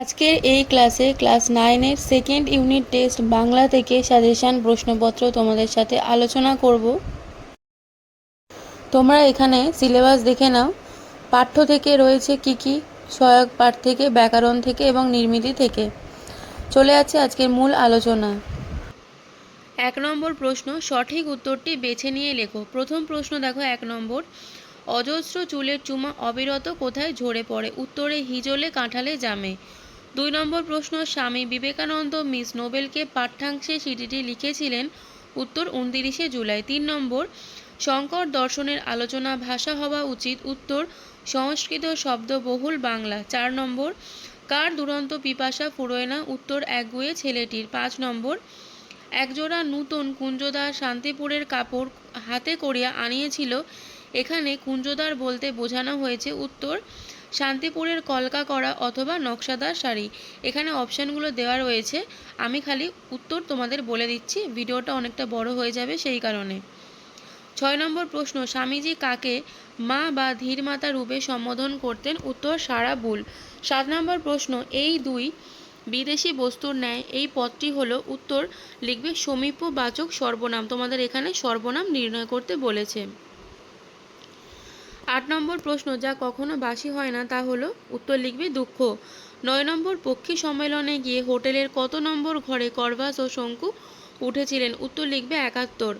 আজকের এই ক্লাসে ক্লাস 9-এর সেকেন্ড ইউনিট টেস্ট বাংলা থেকে সাজেশন প্রশ্নপত্র তোমাদের সাথে আলোচনা করব। তোমরা এখানে সিলেবাস দেখে নাও। পাঠ্য থেকে রয়েছে কি সহায়ক পাঠ থেকে, ব্যাকরণ থেকে এবং নির্মিতি থেকে। চলে যাচ্ছে আজকের মূল আলোচনা। 1 নম্বর প্রশ্ন, সঠিক উত্তরটি বেছে নিয়ে লেখো। প্রথম প্রশ্ন দেখো 1 নম্বর, অজস্র চুলের চুমা অবিরত কোথায় ঝরে পড়ে? উত্তরে হিজলে, কাঁঠালে, জামে। 2 নম্বর প্রশ্ন, স্বামী বিবেকানন্দ মিস নোবেলকে পাঠ্যাংশে চিঠিটি লিখেছিলেন? উত্তর 29শে জুলাই। 3 নম্বর, শঙ্কর দর্শনের আলোচনা ভাষা হওয়া উচিত? উত্তর সংস্কৃত শব্দবহুল বাংলা। 4 নম্বর, কার দুরন্ত পিপাসা ফুরোয় না? উত্তর একগুঁয়ে ছেলেটির। 5 নম্বর, একজোড়া নূতন কুঞ্জদার শান্তিপুরের কাপড় হাতে করিয়া আনিয়েছিল, এখানে কুঞ্জদার বলতে বোঝানো হয়েছে? উত্তর শান্তিপুরের কলকা করা অথবা নকশাদার শাড়ি। এখানে অপশানগুলো দেওয়া রয়েছে, আমি খালি উত্তর তোমাদের বলে দিচ্ছি, ভিডিওটা অনেকটা বড় হয়ে যাবে সেই কারণে। 6 নম্বর প্রশ্ন, স্বামীজি কাকে মা বা ধীর মাতা রূপে সম্বোধন করতেন? উত্তর সারাবুল। 7 নম্বর প্রশ্ন, এই দুই বিদেশি বস্তুর ন্যায় এই পদটি হলো? উত্তর লিখবে সমীপ্যবাচক সর্বনাম। তোমাদের এখানে সর্বনাম নির্ণয় করতে বলেছে। 8 নম্বর প্রশ্ন, যা কখনো বাসি হয় না তা হলো? উত্তর লিখবে দুঃখ। 9 নম্বর, পক্ষী সম্মেলনে গিয়ে হোটেলের কত নম্বর ঘরে করভাস ও শঙ্কু উঠেছিলেন? উত্তর লিখবে 71।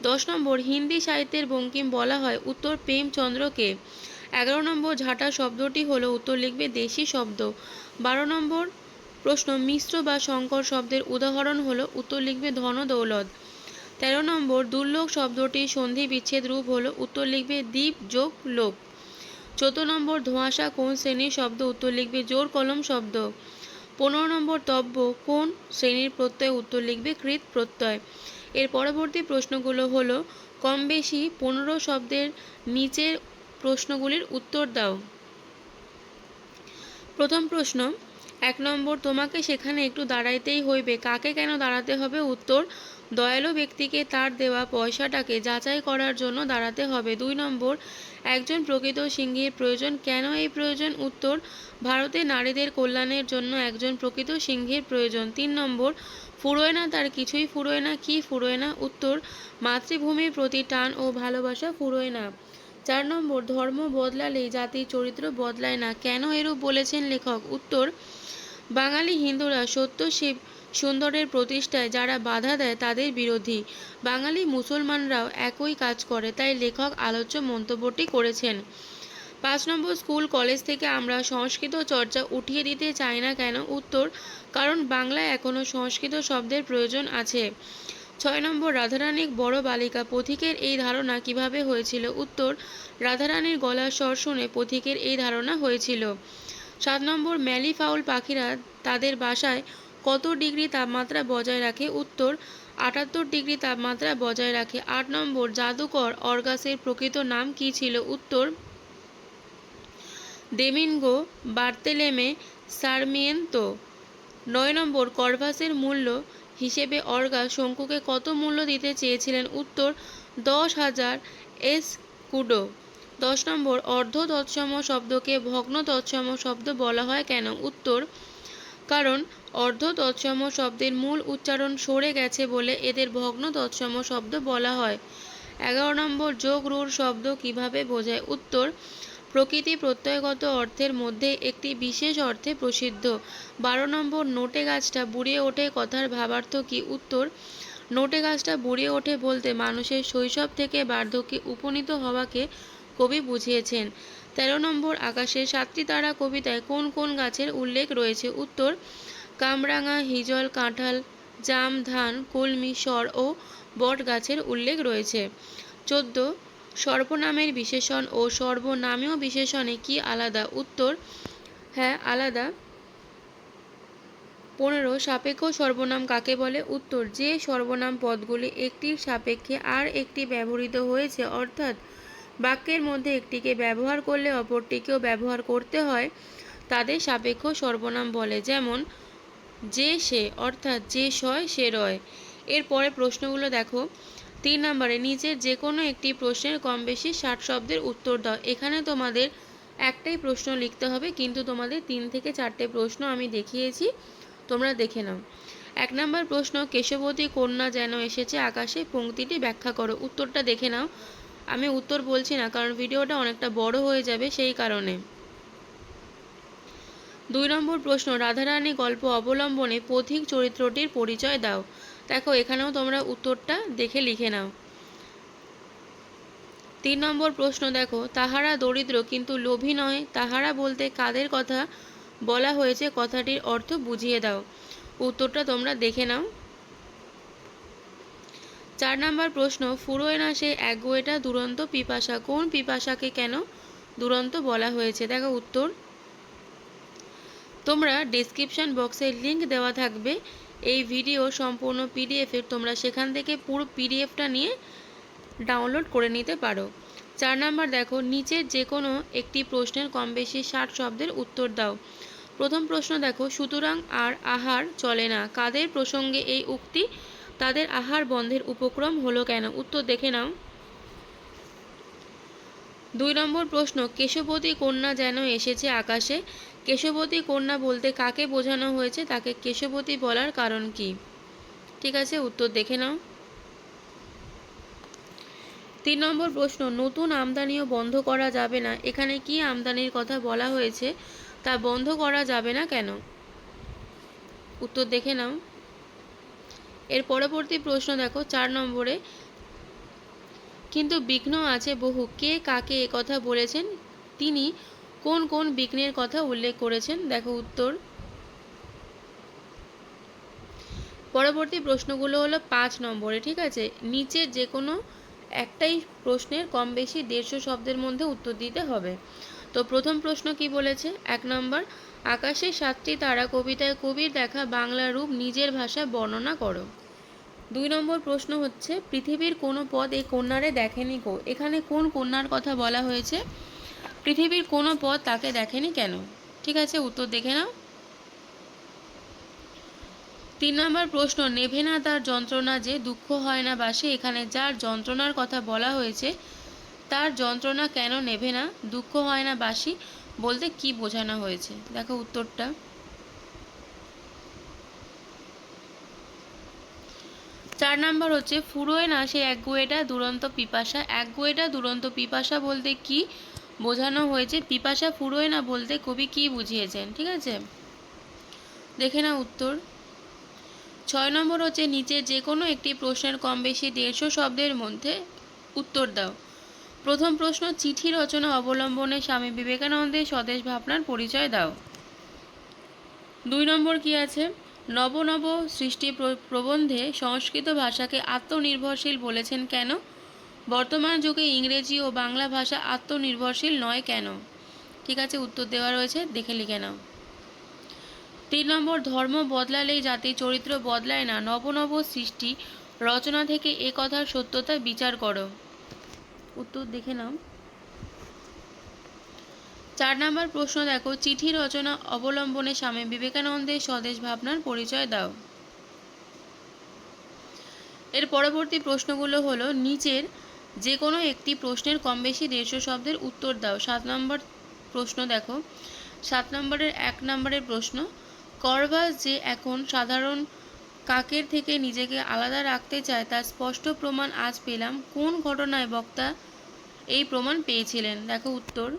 10 নম্বর, হিন্দি সাহিত্যের বঙ্কিম বলা হয়? উত্তর প্রেমচন্দ্রকে। 11 নম্বর, ঝাঁটা শব্দটি হলো? উত্তর লিখবে দেশি শব্দ। 12 নম্বর প্রশ্ন, মিশ্র বা সংকর শব্দের উদাহরণ হলো? উত্তর লিখবে ধন দৌলত। 13 নম্বর, দুর্লোক শব্দটির সন্ধি বিচ্ছেদ রূপ হলো? উত্তর লিখবে দ্বীপ যোগ লোক। 14 নম্বর, ধোঁয়াশা কোন শ্রেণীর শব্দ? উত্তর লিখবে জোর কলম শব্দ। 15 নম্বর, তব্য কোন শ্রেণীর প্রত্যয়? উত্তর লিখবে কৃত প্রত্যয়। এর পরবর্তী প্রশ্নগুলো হলো কম বেশি 15 শব্দের নিচের প্রশ্নগুলির উত্তর দাও। প্রথম প্রশ্ন 1 নম্বর, তোমাকে সেখানে একটু দাঁড়াইতেই হইবে, কাকে কেন দাঁড়াতে হবে? উত্তর দয়ালু ব্যক্তিকে তার দেওয়া পয়সাটাকে যাচাই করার জন্য দাঁড়াতে হবে। 2 নম্বর, একজন প্রকৃত সিংহের প্রয়োজন, কেন এই প্রয়োজন? উত্তর ভারতের নারীদের কল্যাণের জন্য একজন প্রকৃত সিংহের প্রয়োজন। 3 নম্বর, ফুরোয় না তার কিছুই ফুরোয় না, কি ফুরোয় না? উত্তর মাতৃভূমির প্রতি টান ও ভালোবাসা ফুরোয় না। 4 নম্বর, ধর্ম বদলালেই জাতির চরিত্র বদলায় না, কেন এরূপ বলেছেন লেখক? উত্তর বাঙালি হিন্দুরা সত্য শিব সুন্দরের প্রতিষ্ঠায় যারা বাধা দেয় তাদের বিরোধী, বাঙালি মুসলমানরাও একই কাজ করে, তাই লেখক আলোচ্য মন্তব্যটি করেছেন। 5 নম্বর, স্কুল কলেজ থেকে আমরা সংস্কৃত চর্চা উঠিয়ে দিতে চাই না কেন? উত্তর কারণ বাংলায় এখনও সংস্কৃত শব্দের প্রয়োজন আছে। 6 নম্বর, রাধারানীর বড় বালিকা পথিকের এই ধারণা কিভাবে হয়েছিল? উত্তর রাধারানীর গলার স্বর শুনে পথিকের এই ধারণা হয়েছিল। 7 নম্বর, ম্যালি ফাউল পাখিরা তাদের বাসায় কত ডিগ্রি তাপমাত্রা বজায় রাখে? উত্তর 78 ডিগ্রি তাপমাত্রা বজায় রাখে। 8 নম্বর, জাদুকর অর্গাসের প্রকৃত নাম কি ছিল? উত্তর ডেমিনগো বার্তেলেমে সারমিয়েন্তো। 9 নম্বর, করভাসের মূল্য হিসেবে অর্গাস শঙ্কুকে কত মূল্য দিতে চেয়েছিলেন? উত্তর 10,000 এসকুডো। 10 নম্বর, অর্ধ তৎসম শব্দকে ভগ্ন তৎসম শব্দ বলা হয় কেন? উত্তর কারণ অর্ধ তৎসম শব্দের মূল উচ্চারণ সরে গেছে বলে এদের ভগ্ন তৎসম শব্দ বলা হয়। 11 নম্বর, যোগ রূঢ় শব্দ কিভাবে বোঝায়? উত্তর প্রকৃতি প্রত্যয়গত অর্থের মধ্যে একটি বিশেষ অর্থে প্রসিদ্ধ। 12 নম্বর, নোটে গাছটা বুড়িয়ে ওঠে কথার ভাবার্থ কি? উত্তর নোটে গাছটা বুড়িয়ে ওঠে বলতে মানুষের শৈশব থেকে বার্ধক্যে উপনীত হওয়াকে কবি বুঝিয়েছেন। 13 নম্বর, আকাশের 7টি তারা কবিতায় কোন কোন গাছের উল্লেখ রয়েছে? উত্তর কামরাঙা, হিজল, কাঁঠাল, জাম, ধান, কলমি, সর ও বট গাছের উল্লেখ রয়েছে। 14 সর্বনামের বিশেষণ ও সর্বনামীয় বিশেষণে কি আলাদা? উত্তর হ্যাঁ আলাদা। 15 সাপেক্ষ সর্বনাম কাকে বলে? উত্তর যে সর্বনাম পদগুলি একটির সাপেক্ষে আর একটি ব্যবহৃত হয়েছে, অর্থাৎ বাক্যের মধ্যে একটিকে ব্যবহার করলে অপরটিকেও ব্যবহার করতে হয়, তাদের সাপেক্ষ সর্বনাম বলে। যেমন যে সে, অর্থাৎ যে সয় সে রয়। এরপরে প্রশ্নগুলো দেখো। 3 নম্বরে নিচের যে কোনো একটি প্রশ্নের কম বেশি 60 শব্দের উত্তর দাও। এখানে তোমাদের একটাই প্রশ্ন লিখতে হবে, কিন্তু তোমাদের 3 থেকে 4টে প্রশ্ন আমি দেখিয়েছি, তোমরা দেখে নাও। 1 নম্বর প্রশ্ন, কেশবতী কন্যা যেন এসেছে আকাশে, পংক্তিটি ব্যাখ্যা করো। উত্তরটা দেখে নাও। আমি উত্তর বলছি না, কারণ ভিডিওটা অনেকটা বড় হয়ে যাবে, সেই কারণে। 2 নম্বর প্রশ্ন, রাধারানী গল্প অবলম্বনে পথিক চরিত্রটির পরিচয় দাও। দেখো এখানেও তোমরা উত্তরটা দেখে লিখে নাও। 3 নম্বর প্রশ্ন দেখো, তাহারা দরিদ্র কিন্তু লোভী নয়, তাহারা বলতে কাদের কথা বলা হয়েছে, কথাটির অর্থ বুঝিয়ে দাও। উত্তরটা তোমরা দেখে নাও। 4 নম্বর প্রশ্ন, ফুরোয় না সে একগুঁয়েটা দুরন্ত পিপাসা, কোন পিপাসাকে কেন দুরন্ত বলা হয়েছে? দেখো উত্তর তোমরা ডেসক্রিপশন বক্সে লিংক দেওয়া থাকবে এই ভিডিও সম্পূর্ণ পিডিএফের, তোমরা সেখান থেকে পুরো পিডিএফটা নিয়ে ডাউনলোড করে নিতে পারো। 4 নম্বর দেখো, নিচের যে কোনো একটি প্রশ্নের কম বেশি 60 শব্দের উত্তর দাও। প্রথম প্রশ্ন দেখো, সুতরাং আর আহার চলে না, কাদের প্রসঙ্গে এই উক্তি? তাদের আহার বন্ধের উপক্রম হলো কেন? উত্তর দেখে নাও। 2 নম্বর প্রশ্ন, কেশবতী কন্যা যেন এসেছে আকাশে, কেশবতী কন্যা বলতে কাকে বোঝানো হয়েছে, তাকে কেশবতী বলার কারণ কি? ঠিক আছে, উত্তর দেখে নাও। 3 নম্বর প্রশ্ন, নতুন আমদানিও বন্ধ করা যাবে না, এখানে কি আমদানির কথা বলা হয়েছে, তা বন্ধ করা যাবে না কেন? উত্তর দেখে নাও। এর পরবর্তী প্রশ্ন দেখো 4 নম্বরে, কিন্তু বিঘ্ন আছে বহু, কে কাকে কথা বলেছেন, তিনি কোন কোন বিঘ্নের কথা উল্লেখ করেছেন? দেখো উত্তর। পরবর্তী প্রশ্নগুলো হলো 5 নম্বরে, ঠিক আছে। নিচের যে কোনো একটাই প্রশ্নের কম বেশি 150 শব্দের মধ্যে উত্তর দিতে হবে। তো প্রথম প্রশ্ন কি বলেছে? 1 নম্বর, আকাশে 7টি তারা কবিতায় কবির দেখা বাংলা রূপ নিজের ভাষায় বর্ণনা করো। 2 নম্বর প্রশ্ন হচ্ছে, পৃথিবীর কোনো পদ এই কন্যারে দেখেনি কো, এখানে কোন কন্যার কথা বলা হয়েছে? পৃথিবীর কোনো পদ তাকে দেখেনি কেন? ঠিক আছে, উত্তর দেখে নাও। 3 নম্বর প্রশ্ন, নেভে না তার যন্ত্রণা যে, দুঃখ হয় না বাসে, এখানে যার যন্ত্রণার কথা বলা হয়েছে তার যন্ত্রণা কেন নেভে না, দুঃখ হয় না বাসি বলতে কি বোঝানো হয়েছে? দেখো উত্তরটা। 4 নম্বর হচ্ছে, ফুরোয় না সে একগুঁয়েটা দুরন্ত পিপাসা, একগুঁয়েটা দুরন্ত পিপাসা বলতে কি বোঝানো হয়েছে, পিপাসা ফুরোয় না বলতে কবি কি বুঝিয়েছেন? ঠিক আছে, দেখে না উত্তর। 6 নম্বর হচ্ছে, নিচে যে কোনো একটি প্রশ্নের কম বেশি 150 শব্দের মধ্যে উত্তর দাও। প্রথম প্রশ্ন, চিঠি রচনা অবলম্বনে স্বামী বিবেকানন্দের স্বদেশ ভাবনার পরিচয় দাও। 2 নম্বর কি আছে? নব নব সৃষ্টি প্রবন্ধে সংস্কৃত ভাষাকে আত্মনির্ভরশীল বলেছেন কেন? বর্তমান যুগে ইংরেজি ও বাংলা ভাষা আত্মনির্ভরশীল নয় কেন? ঠিক আছে, উত্তর দেওয়া রয়েছে, দেখে লিখে নাও। 3 নম্বর, ধর্ম বদলালেই জাতির চরিত্র বদলায় না, নব নব সৃষ্টি রচনা থেকে এ কথার সত্যতা বিচার করো। উত্তর দেখে নাও। 4 নম্বর প্রশ্ন দেখো, চিঠি রচনা অবলম্বনে স্বামী বিবেকানন্দের স্বদেশ ভাবনার পরিচয় দাও। এর পরবর্তী প্রশ্নগুলো হলো, নিচের যে কোনো একটি প্রশ্নের কম বেশি 150 শব্দের উত্তর দাও। 7 নম্বর প্রশ্ন দেখো, 7 নম্বরের 1 নম্বরের প্রশ্ন, করভাস যে এখন সাধারণ কাকের থেকে নিজেকে আলাদা রাখতে চায় তার স্পষ্ট প্রমাণ আজ পেলাম, কোন ঘটনায় বক্তা এই প্রমাণ পেয়েছিলেন? দেখো উত্তর।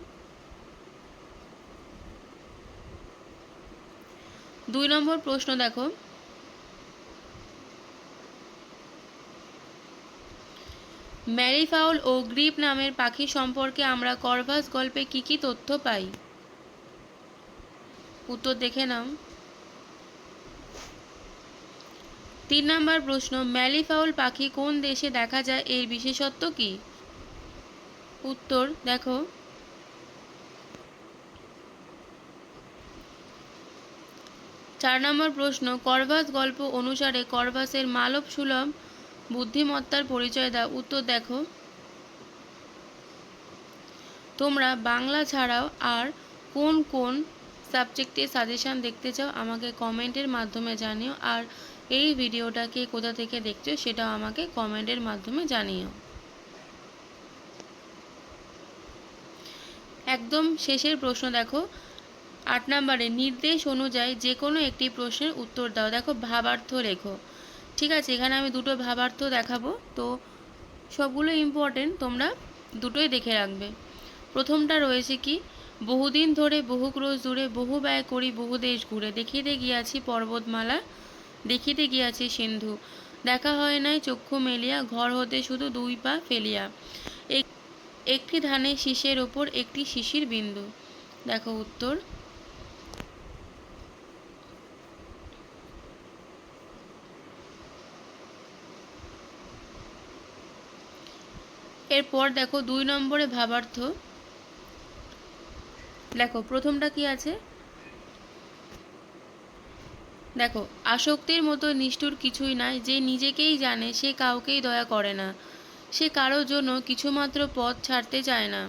2 নম্বর প্রশ্ন দেখো, ম্যারিফাউল ও গ্রিপ নামের পাখি সম্পর্কে আমরা করভাস গল্পে কি কি তথ্য পাই? উত্তর দেখে নাও। 3 নম্বর প্রশ্ন, ম্যারিফাউল পাখি কোন দেশে দেখা যায়, এর বিশেষত্ব কি? উত্তর দেখো। 4 নম্বর প্রশ্ন, করভাস গল্প অনুসারে করভাসের মানব সুলভ বুদ্ধিমত্তার পরিচয় দাও। উত্তর দেখো। তোমরা বাংলা ছাড়াও আর কোন কোন সাবজেক্টে সাজেশান দেখতে চাও আমাকে কমেন্টের মাধ্যমে জানিও, আর এই ভিডিওটাকে কোথা থেকে দেখছো সেটাও আমাকে কমেন্টের মাধ্যমে জানিও। একদম শেষের প্রশ্ন দেখো 8 নম্বরে, নির্দেশ অনুযায়ী যে কোনো একটি প্রশ্নের উত্তর দাও। দেখো ভাবার্থ লেখো। ঠিক আছে, এখানে আমি দুটো ভাবার্থ দেখাবো, তো সবগুলো ইম্পর্টেন্ট, তোমরা দুটোই দেখে রাখবে। প্রথমটা রয়েছে কি, বহুদিন ধরে বহু ক্রোশ দূরে বহু ব্যয় করি বহু দেশ ঘুরে, দেখিতে গিয়াছি পর্বতমালা দেখিতে গিয়াছি সিন্ধু, দেখা হয় নাই চক্ষু মেলিয়া ঘর হতে শুধু 2 পা ফেলিয়া, একটি ধানের শীষের ওপর একটি শিশির বিন্দু। দেখো উত্তর। এরপর দেখো 2 নম্বরে ভাবার্থ। দেখো প্রথমটা কি আছে, দেখো আসক্তির মতো নিষ্ঠুর কিছুই নাই, যে নিজেকেই জানে সে কাউকেই দয়া করে না, সে কারোর জন্য কিছুমাত্র পথ ছাড়তে চায় না।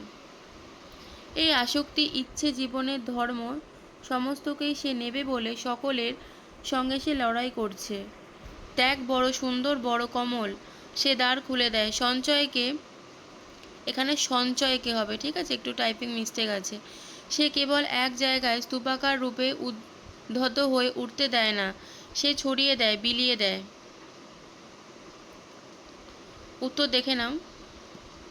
এই আসক্তি ইচ্ছে জীবনের ধর্ম সমস্তকেই সে নেবে বলে সকলের সঙ্গে সে লড়াই করছে। ত্যাগ বড় সুন্দর বড় কমল, সে দ্বার খুলে দেয় সঞ্চয়কে, এখানে সঞ্চয়কে হবে, ঠিক আছে, একটু টাইপিং মিস্টেক আছে। সে কেবল এক জায়গায় স্তূপাকার রূপে উদ্ধত হয়ে উঠতে দেয় না, সে ছড়িয়ে দেয় বিলিয়ে দেয়। উত্তর দেখে নাও।